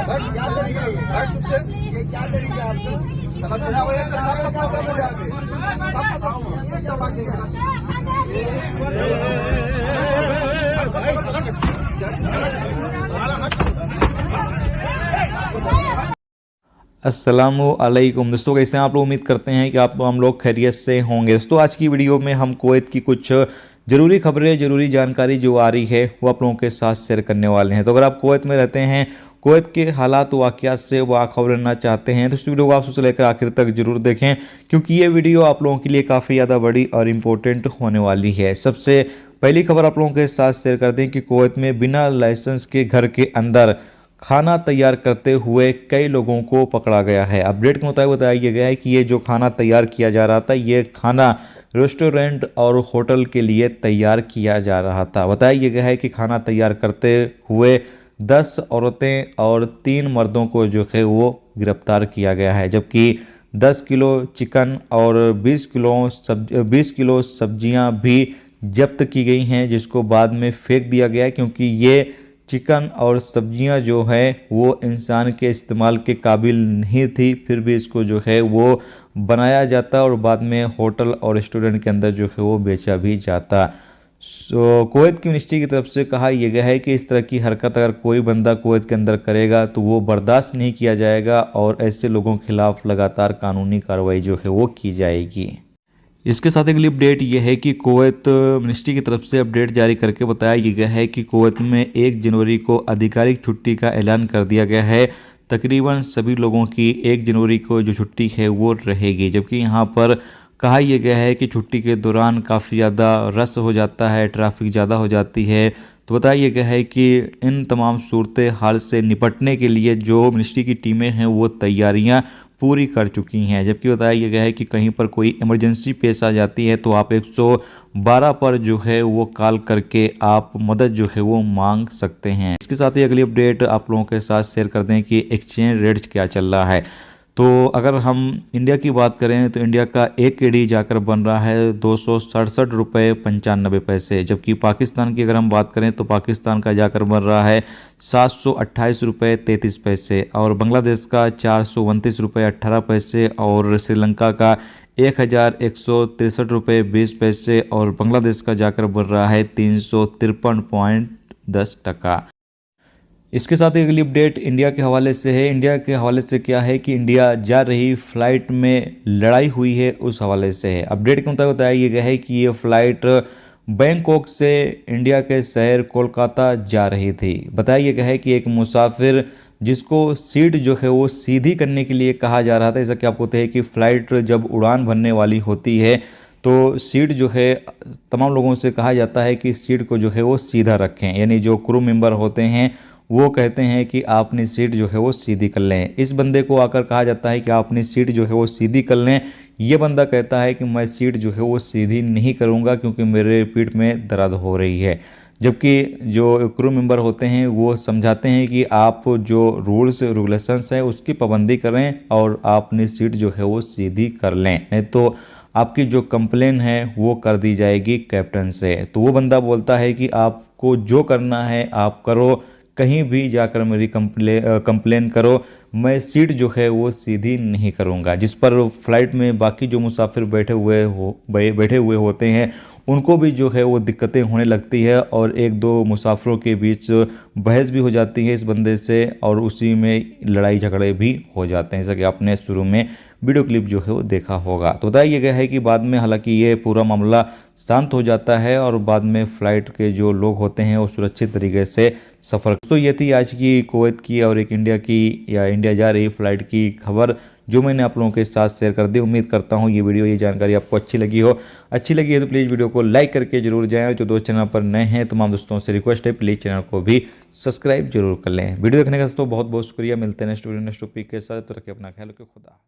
क्या तरीका है? हट चुप से। ये क्या तरीका है आपका? साला तेरा वजह से सबका प्रॉब्लम हो जाते हैं। सबका प्रॉब्लम ये दबा के अस्सलामुअलैकुम दोस्तों, कैसे हैं आप लोग। उम्मीद करते हैं कि आप हम लोग खैरियत से होंगे। दोस्तों आज की वीडियो में हम कुवैत की कुछ ज़रूरी खबरें, ज़रूरी जानकारी जो आ रही है वो आप लोगों के साथ शेयर करने वाले हैं। तो अगर आप कुवैत में रहते हैं, कुवैत के हालात वाक़यात से बाखबर रहना चाहते हैं तो इस वीडियो को आप सबसे लेकर आखिर तक जरूर देखें, क्योंकि ये वीडियो आप लोगों के लिए काफ़ी ज़्यादा बड़ी और इम्पोर्टेंट होने वाली है। सबसे पहली खबर आप लोगों के साथ शेयर करते हैं कि कुवैत में बिना लाइसेंस के घर के अंदर खाना तैयार करते हुए कई लोगों को पकड़ा गया है। अपडेट के मुताबिक बताया गया है कि ये जो खाना तैयार किया जा रहा था, ये खाना रेस्टोरेंट और होटल के लिए तैयार किया जा रहा था। बताया गया है कि खाना तैयार करते हुए 10 औरतें और 3 मर्दों को जो है वो गिरफ्तार किया गया है, जबकि 10 किलो चिकन और 20 किलो सब्जियां भी जब्त की गई हैं, जिसको बाद में फेंक दिया गया है, क्योंकि ये चिकन और सब्जियां जो है वो इंसान के इस्तेमाल के काबिल नहीं थी। फिर भी इसको जो है वो बनाया जाता और बाद में होटल और रेस्टोरेंट के अंदर जो है वो बेचा भी जाता। कुवैत की मिनिस्ट्री की तरफ से कहा यह गया है कि इस तरह की हरकत अगर कोई बंदा कुवैत के अंदर करेगा तो वो बर्दाश्त नहीं किया जाएगा और ऐसे लोगों के खिलाफ लगातार कानूनी कार्रवाई जो है वो की जाएगी। इसके साथ अगली अपडेट यह है कि कुवैत मिनिस्ट्री की तरफ से अपडेट जारी करके बताया गया है कि कुवैत में 1 जनवरी को आधिकारिक छुट्टी का ऐलान कर दिया गया है। तकरीबन सभी लोगों की 1 जनवरी को जो छुट्टी है वो रहेगी, जबकि यहाँ पर कहा यह गया है कि छुट्टी के दौरान काफ़ी ज़्यादा रश हो जाता है, ट्रैफिक ज़्यादा हो जाती है। तो बताया गया है कि इन तमाम सूरत हाल से निपटने के लिए जो मिनिस्ट्री की टीमें हैं वो तैयारियां पूरी कर चुकी हैं। जबकि बताया गया है कि कहीं पर कोई इमरजेंसी पेश आ जाती है तो आप 112 पर जो है वो कॉल करके आप मदद जो है वो मांग सकते हैं। इसके साथ ही अगली अपडेट आप लोगों के साथ शेयर कर दें कि एक्सचेंज रेट्स क्या चल रहा है। तो अगर हम इंडिया की बात करें तो इंडिया का 1 KD जाकर बन रहा है 267 रुपये 95 पैसे, जबकि पाकिस्तान की अगर हम बात करें तो पाकिस्तान का जाकर बन रहा है 728 रुपये 33 पैसे, और बांग्लादेश का 429 रुपये 18 पैसे, और श्रीलंका का 1163 रुपये 20 पैसे, और बांग्लादेश का जाकर बन रहा है 353.10 टका। इसके साथ ही अगली अपडेट इंडिया के हवाले से है। इंडिया के हवाले से क्या है कि इंडिया जा रही फ्लाइट में लड़ाई हुई है, उस हवाले से है। अपडेट के मुताबिक बताया गया है कि ये फ्लाइट बैंकॉक से इंडिया के शहर कोलकाता जा रही थी। बताया गया है कि एक मुसाफिर जिसको सीट जो है वो सीधी करने के लिए कहा जा रहा था। जैसा कि आपको पता है कि फ़्लाइट जब उड़ान भरने वाली होती है तो सीट जो है तमाम लोगों से कहा जाता है कि सीट को जो है वो सीधा रखें, यानी जो क्रू मेंबर होते हैं वो कहते हैं कि आप अपनी सीट जो है वो सीधी कर लें। इस बंदे को आकर कहा जाता है कि आप अपनी सीट जो है वो सीधी कर लें। ये बंदा कहता है कि मैं सीट जो है वो सीधी नहीं करूंगा क्योंकि मेरे पीठ में दर्द हो रही है, जबकि जो क्रू मेंबर होते हैं वो समझाते हैं कि आप जो रूल्स रेगुलेशंस हैं उसकी पाबंदी करें और आप अपनी सीट जो है वो सीधी कर लें, नहीं तो आपकी जो कंप्लेन है वो कर दी जाएगी कैप्टन से। तो वो बंदा बोलता है कि आपको जो करना है आप करो, कहीं भी जाकर मेरी कंप्लेन करो, मैं सीट जो है वो सीधी नहीं करूंगा। जिस पर फ्लाइट में बाकी जो मुसाफिर बैठे हुए होते हैं उनको भी जो है वो दिक्कतें होने लगती है और 1-2 मुसाफिरों के बीच बहस भी हो जाती है इस बंदे से और उसी में लड़ाई झगड़े भी हो जाते हैं, जैसा कि आपने शुरू में वीडियो क्लिप जो है वो देखा होगा। तो बताया गया है कि बाद में हालांकि ये पूरा मामला शांत हो जाता है और बाद में फ़्लाइट के जो लोग होते हैं वो सुरक्षित तरीके से सफ़र। तो ये थी आज की कुवैत की और एक इंडिया की या इंडिया जा रही फ़्लाइट की खबर जो मैंने आप लोगों के साथ शेयर कर दी। उम्मीद करता हूँ ये वीडियो, ये जानकारी आपको अच्छी लगी है तो प्लीज़ वीडियो को लाइक करके जरूर जाएं। और जो दोस्त चैनल पर नए हैं तमाम दोस्तों से रिक्वेस्ट है प्लीज़ चैनल को भी सब्सक्राइब जरूर कर लें। वीडियो देखने का दोस्तों बहुत बहुत शुक्रिया। मिलते हैं नेक्स्ट वीडियो नेक्स्ट टॉपिक के साथ। तो रखिए अपना ख्याल, खुदा।